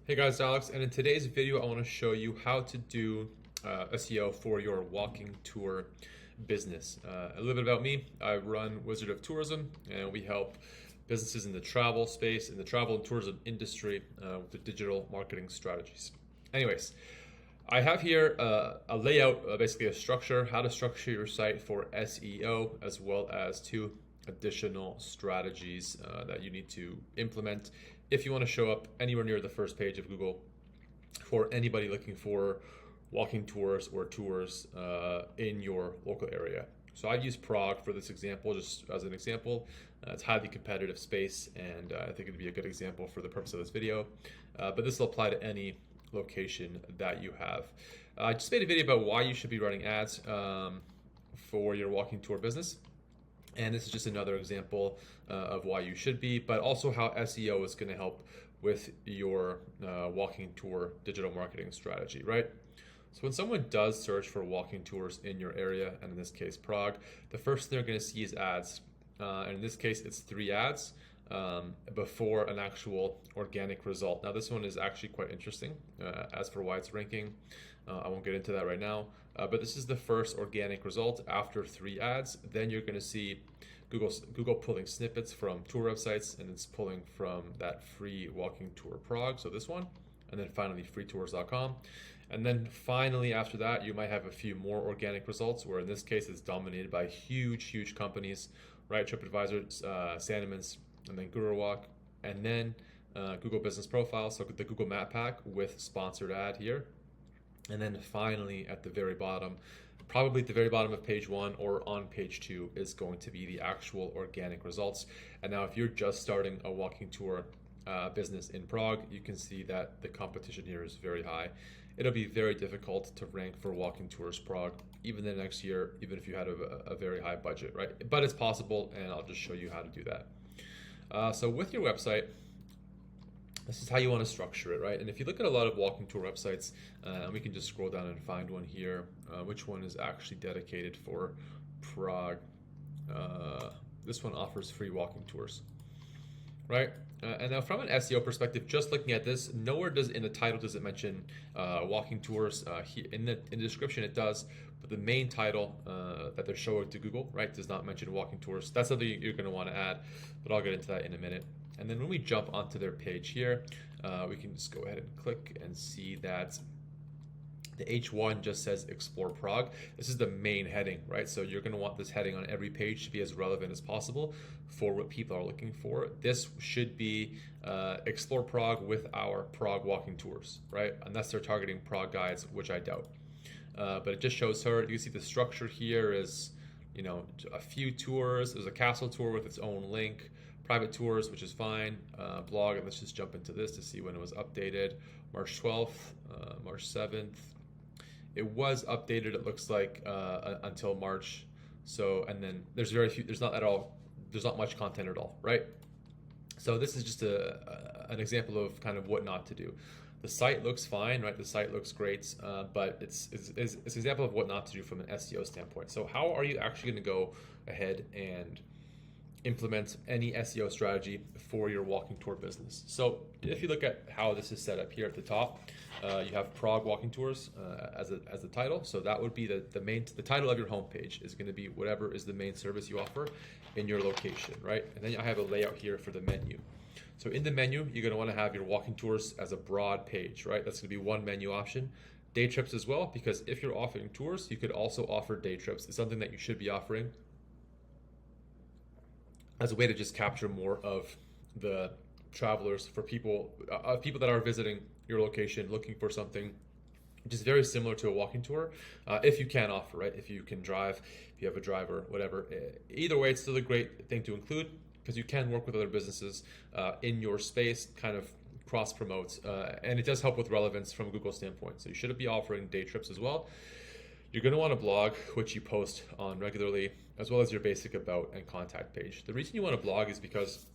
Hey guys, Alex, and in today's video I want to show you how to do SEO for your walking tour business. A little bit about me. I run Wizard of Tourism, and we help businesses in the travel space, in the travel and tourism industry, with the digital marketing strategies. Anyways, I have here a layout, basically a structure, how to structure your site for SEO, as well as two additional strategies that you need to implement if you want to show up anywhere near the first page of Google for anybody looking for walking tours or tours in your local area. So I've used Prague for this example, just as an example. It's highly competitive space, and I think it'd be a good example for the purpose of this video. But this will apply to any location that you have. I just made a video about why you should be running ads for your walking tour business. And this is just another example of why you should be, but also how SEO is going to help with your walking tour digital marketing strategy, right? So when someone does search for walking tours in your area, and in this case Prague, the first thing they're going to see is ads. And in this case, it's 3 ads before an actual organic result. Now this one is actually quite interesting as for why it's ranking. I won't get into that right now, but this is the first organic result after 3 ads. Then you're going to see Google pulling snippets from tour websites, and it's pulling from that free walking tour Prague, so this one, and then finally freetours.com. And then finally after that, you might have a few more organic results, where in this case it's dominated by huge companies, right? TripAdvisor, Sandeman's, and then GuruWalk, and then Google Business Profile, so the Google Map Pack with sponsored ad here. And then finally at the very bottom, probably at the very bottom of page 1 or on page 2, is going to be the actual organic results. And now if you're just starting a walking tour business in Prague, you can see that the competition here is very high. It'll be very difficult to rank for walking tours Prague even the next year, even if you had a very high budget, right? But it's possible, and I'll just show you how to do that. So with your website, this is how you want to structure it, right? And if you look at a lot of walking tour websites, and we can just scroll down and find one here, which one is actually dedicated for Prague. This one offers free walking tours, right? And now from an SEO perspective, just looking at this, nowhere in the title does it mention walking tours. In the description it does, but the main title that they're showing to Google, right, does not mention walking tours. That's something you're going to want to add, but I'll get into that in a minute. And then when we jump onto their page here, we can just go ahead and click and see that the H1 just says Explore Prague. This is the main heading, right? So you're going to want this heading on every page to be as relevant as possible for what people are looking for. This should be Explore Prague with our Prague walking tours, right? Unless they're targeting Prague guides, which I doubt. But it just shows her. You can see the structure here is, you know, a few tours. There's a castle tour with its own link. Private tours, which is fine. Blog, and let's just jump into this to see when it was updated. March 12th, March 7th. It was updated, it looks like, until March. So, and then there's not much content at all, right? So this is just an example of kind of what not to do. The site looks fine, right? The site looks great, but it's an example of what not to do from an SEO standpoint. So how are you actually going to go ahead and implement any SEO strategy for your walking tour business? So if you look at how this is set up here at the top, you have Prague walking tours as the title. So that would be the title of your homepage is going to be whatever is the main service you offer in your location, right? And then I have a layout here for the menu. So in the menu, you're going to want to have your walking tours as a broad page, right? That's going to be one menu option. Day trips as well, because if you're offering tours, you could also offer day trips. It's something that you should be offering as a way to just capture more of the travelers, for people that are visiting your location looking for something which is very similar to a walking tour, if you can offer, right? If you can drive, if you have a driver, whatever. Either way, it's still a great thing to include, because you can work with other businesses in your space, kind of cross promote, and it does help with relevance from a Google standpoint. So you should be offering day trips as well. You're going to want a blog, which you post on regularly, as well as your basic about and contact page. The reason you want a blog is because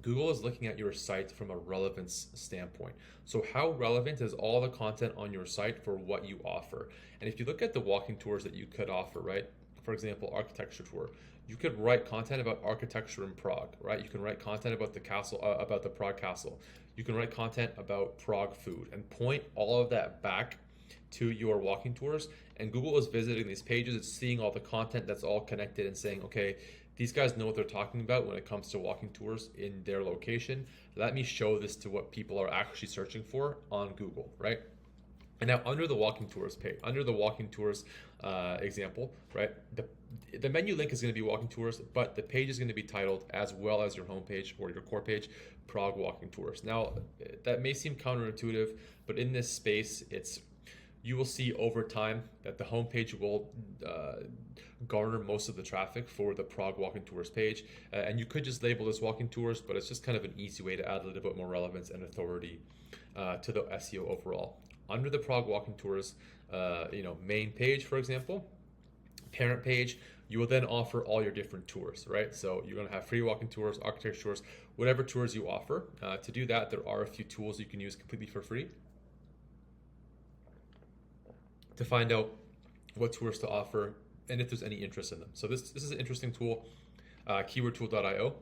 Google is looking at your site from a relevance standpoint. So how relevant is all the content on your site for what you offer? And if you look at the walking tours that you could offer, right? For example, architecture tour. You could write content about architecture in Prague, right? You can write content about the castle, about the Prague castle. you can write content about Prague food and point all of that back to your walking tours. And Google is visiting these pages, it's seeing all the content that's all connected and saying, okay, these guys know what they're talking about when it comes to walking tours in their location. Let me show this to what people are actually searching for on Google, right? And now under the walking tours page, under the walking tours example, right, the menu link is going to be walking tours, but the page is going to be titled, as well as your homepage or your core page, Prague walking tours. Now that may seem counterintuitive, but in this space, you will see over time that the homepage will garner most of the traffic for the Prague walking tours page. And you could just label this walking tours, but it's just kind of an easy way to add a little bit more relevance and authority to the SEO overall. Under the Prague walking tours, main page, for example, parent page, you will then offer all your different tours, right? So you're going to have free walking tours, architecture tours, whatever tours you offer. To do that, there are a few tools you can use completely for free to find out what tours to offer and if there's any interest in them. So this is an interesting tool, keywordtool.io.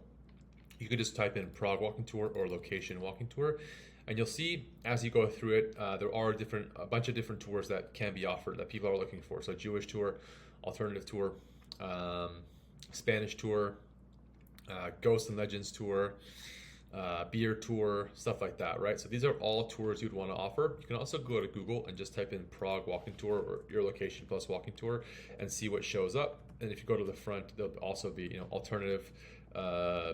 You could just type in Prague walking tour or location walking tour, and you'll see as you go through it, there are a bunch of different tours that can be offered that people are looking for. So Jewish tour, alternative tour, Spanish tour, Ghosts and Legends tour, beer tour, stuff like that, right? So these are all tours you'd want to offer. You can also go to Google and just type in Prague walking tour or your location plus walking tour and see what shows up. And if you go to the front, there'll also be alternative,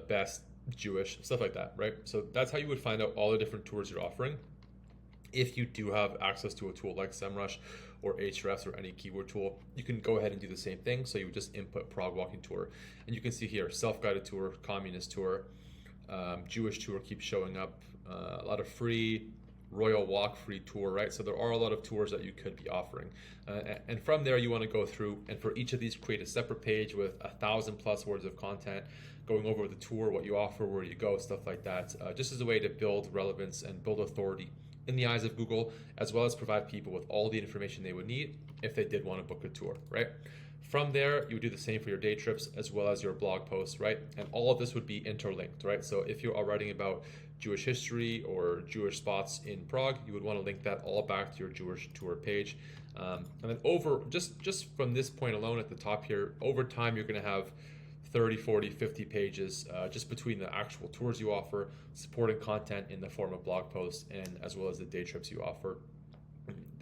best, Jewish, stuff like that, right? So that's how you would find out all the different tours you're offering. If you do have access to a tool like SEMrush or Ahrefs or any keyword tool, you can go ahead and do the same thing. So you would just input Prague walking tour, and you can see here self-guided tour, communist tour, Jewish tour keeps showing up, a lot of free, Royal Walk free tour, right? So there are a lot of tours that you could be offering, and from there you want to go through and for each of these create a separate page with 1,000+ words of content going over the tour, what you offer, where you go, stuff like that, just as a way to build relevance and build authority in the eyes of Google, as well as provide people with all the information they would need if they did want to book a tour, right? From there, you would do the same for your day trips as well as your blog posts, right? And all of this would be interlinked, right? So if you are writing about Jewish history or Jewish spots in Prague, you would want to link that all back to your Jewish tour page. And then just from this point alone at the top here, over time, you're going to have 30, 40, 50 pages just between the actual tours you offer, supporting content in the form of blog posts, and as well as the day trips you offer.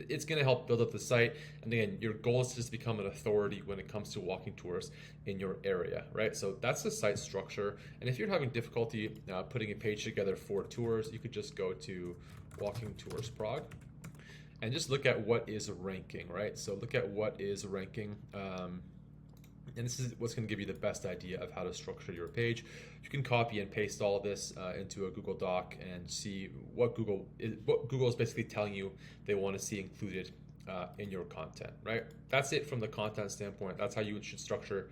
It's going to help build up the site. And again, your goal is to just become an authority when it comes to walking tours in your area, right? So that's the site structure. And if you're having difficulty putting a page together for tours, you could just go to Walking Tours Prague and just look at what is ranking, right? So look at what is ranking. And this is what's going to give you the best idea of how to structure your page. You can copy and paste all of this into a Google Doc and see what Google is basically telling you they want to see included in your content, right? That's it from the content standpoint. That's how you should structure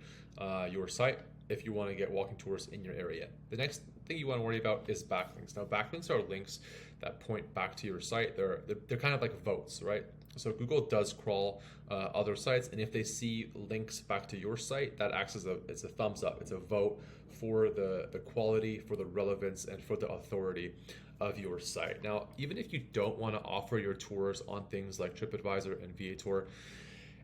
your site if you want to get walking tours in your area. The next thing you want to worry about is backlinks. Now, backlinks are links that point back to your site. They're kind of like votes, right? So Google does crawl other sites, and if they see links back to your site, that acts as it's a thumbs up. It's a vote for the quality, for the relevance, and for the authority of your site. Now, even if you don't want to offer your tours on things like TripAdvisor and Viator,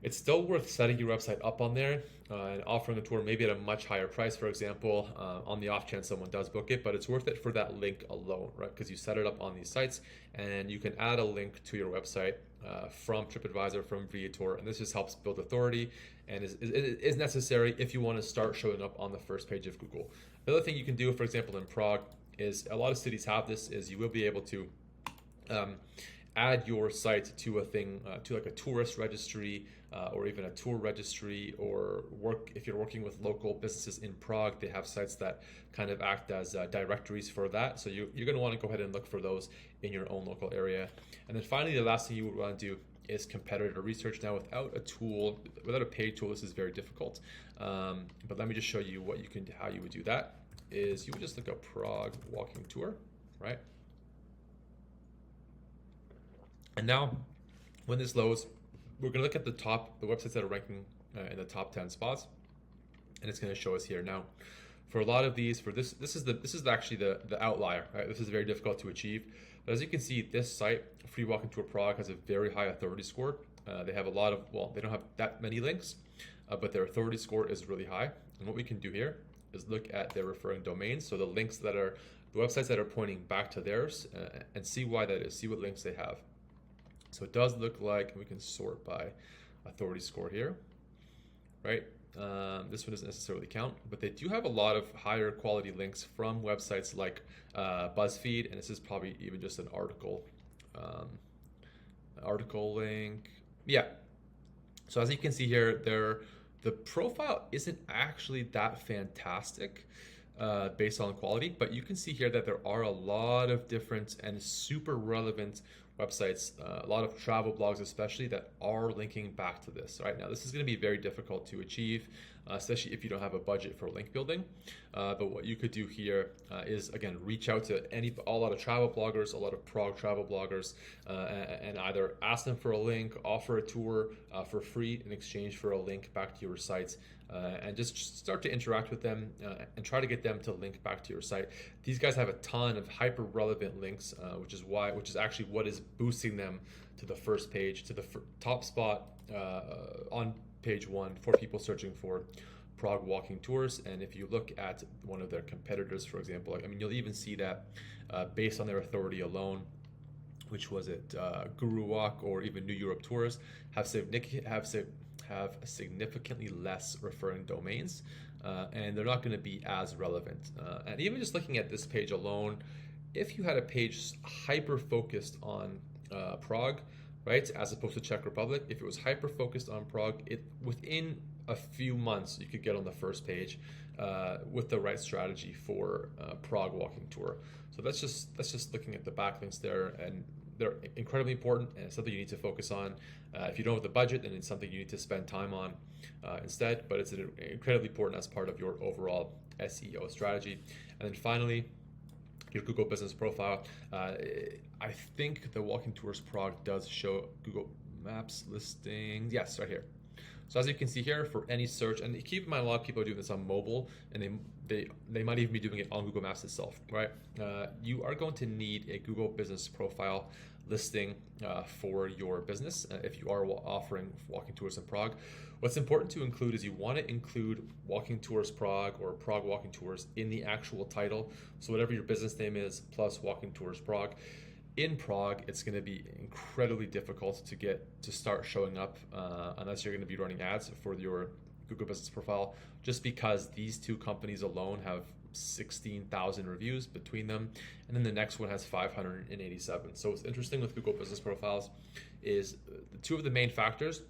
it's still worth setting your website up on there and offering the tour maybe at a much higher price, for example, on the off chance someone does book it, but it's worth it for that link alone, right? Because you set it up on these sites and you can add a link to your website from TripAdvisor, from Viator, and this just helps build authority and is necessary if you want to start showing up on the first page of Google. Another thing you can do, for example, in Prague, is a lot of cities have this, is you will be able to add your site to a thing, to like a tourist registry or even a tour registry, or if you're working with local businesses in Prague, they have sites that kind of act as directories for that. So you're going to want to go ahead and look for those in your own local area. And then finally, the last thing you would want to do is competitor research. Now, without a paid tool, this is very difficult. But let me just show you how you would do that. Is you would just look up Prague walking tour, right? And now, when this loads, we're going to look at the websites that are ranking in the top 10 spots, and it's going to show us here. Now, For a lot of these, for this is actually the outlier, right? This is very difficult to achieve. But as you can see, this site, Free Walking Tour Prague, has a very high authority score. They have a lot of, well, they don't have that many links, but their authority score is really high. And what we can do here is look at their referring domains. So the links that are, the websites that are pointing back to theirs, and see why that is, see what links they have. So it does look like we can sort by authority score here, right? This one doesn't necessarily count, but they do have a lot of higher quality links from websites like BuzzFeed, and this is probably even just an article link. Yeah. So as you can see here, the profile isn't actually that fantastic based on quality, but you can see here that there are a lot of different and super relevant websites, a lot of travel blogs especially, that are linking back to this. Right now, this is going to be very difficult to achieve, especially if you don't have a budget for link building. But what you could do here is, again, reach out to a lot of travel bloggers, a lot of Prague travel bloggers, and either ask them for a link, offer a tour for free in exchange for a link back to your site. And just start to interact with them and try to get them to link back to your site. These guys have a ton of hyper relevant links, which is actually what is boosting them to the first page, to the top spot on page 1 for people searching for Prague walking tours. And if you look at one of their competitors, for example, I mean, you'll even see that based on their authority alone, which was it, Guru Walk or even New Europe Tours, have significantly less referring domains, and they're not going to be as relevant. And even just looking at this page alone, if you had a page hyper focused on Prague, right, as opposed to Czech Republic, if it was hyper focused on Prague, within a few months you could get on the first page with the right strategy for Prague walking tour. So that's just looking at the backlinks there, and they're incredibly important, and it's something you need to focus on. If you don't have the budget, then it's something you need to spend time on instead, but it's incredibly important as part of your overall SEO strategy. And then finally, your Google business profile. I think the Walking Tours Prague does show Google Maps listings. Yes, right here. So as you can see here, for any search, and keep in mind, a lot of people are doing this on mobile, and they might even be doing it on Google Maps itself, right? You are going to need a Google business profile listing for your business if you are offering walking tours in Prague. What's important to include is you want to include Walking Tours Prague or Prague Walking Tours in the actual title. So whatever your business name is plus Walking Tours Prague. In Prague, it's going to be incredibly difficult to start showing up unless you're going to be running ads for your Google business profile, just because these two companies alone have 16,000 reviews between them, and then the next one has 587. So what's interesting with Google business profiles is two of the main factors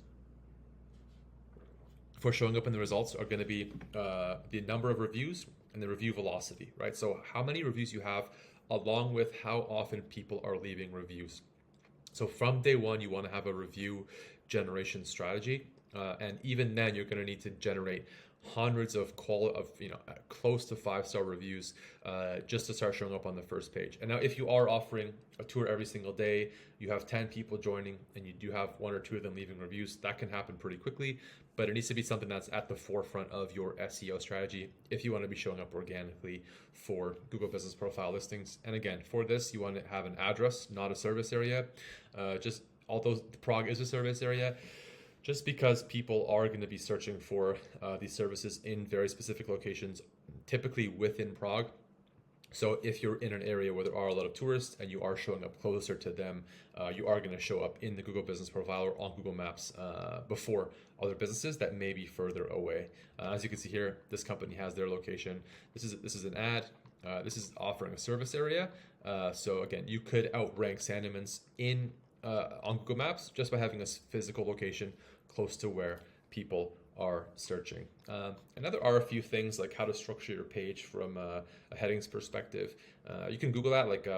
for showing up in the results are going to be the number of reviews and the review velocity, right? So how many reviews you have, along with how often people are leaving reviews. So from day one, you want to have a review generation strategy, and even then, you're going to need to generate hundreds of close to 5-star reviews just to start showing up on the first page. And now, if you are offering a tour every single day, you have 10 people joining, and you do have 1 or 2 of them leaving reviews, that can happen pretty quickly. But it needs to be something that's at the forefront of your SEO strategy if you want to be showing up organically for Google Business Profile listings. And again, for this, you want to have an address, not a service area. Just although Prague is a service area, just because people are going to be searching for these services in very specific locations, typically within Prague. So if you're in an area where there are a lot of tourists and you are showing up closer to them, you are going to show up in the Google Business Profile or on Google Maps before other businesses that may be further away. As you can see here, this company has their location. This is an ad. This is offering a service area. So again, you could outrank Sandemans on Google Maps just by having a physical location close to where people are searching. And there are a few things like how to structure your page from a headings perspective. You can Google that, like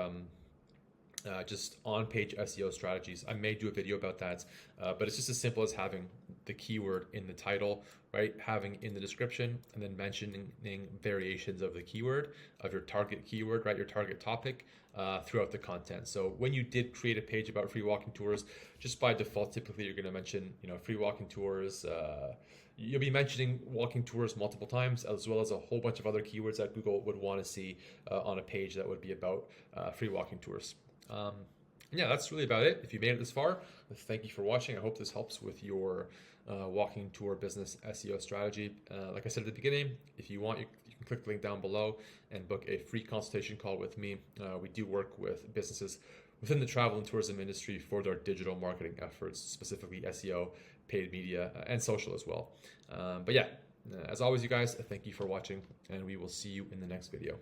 just on-page SEO strategies. I may do a video about that, but it's just as simple as having the keyword in the title, right? Having in the description, and then mentioning variations of the keyword, of your target keyword, right? Your target topic throughout the content. So when you did create a page about free walking tours, just by default, typically you're going to mention, free walking tours, you'll be mentioning walking tours multiple times, as well as a whole bunch of other keywords that Google would want to see on a page that would be about free walking tours. Yeah, that's really about it. If you made it this far, thank you for watching. I hope this helps with your walking tour business SEO strategy. Like I said at the beginning, if you want, you can click the link down below and book a free consultation call with me. We do work with businesses within the travel and tourism industry for their digital marketing efforts, specifically SEO, paid media, and social as well. But yeah, as always, you guys, thank you for watching, and we will see you in the next video.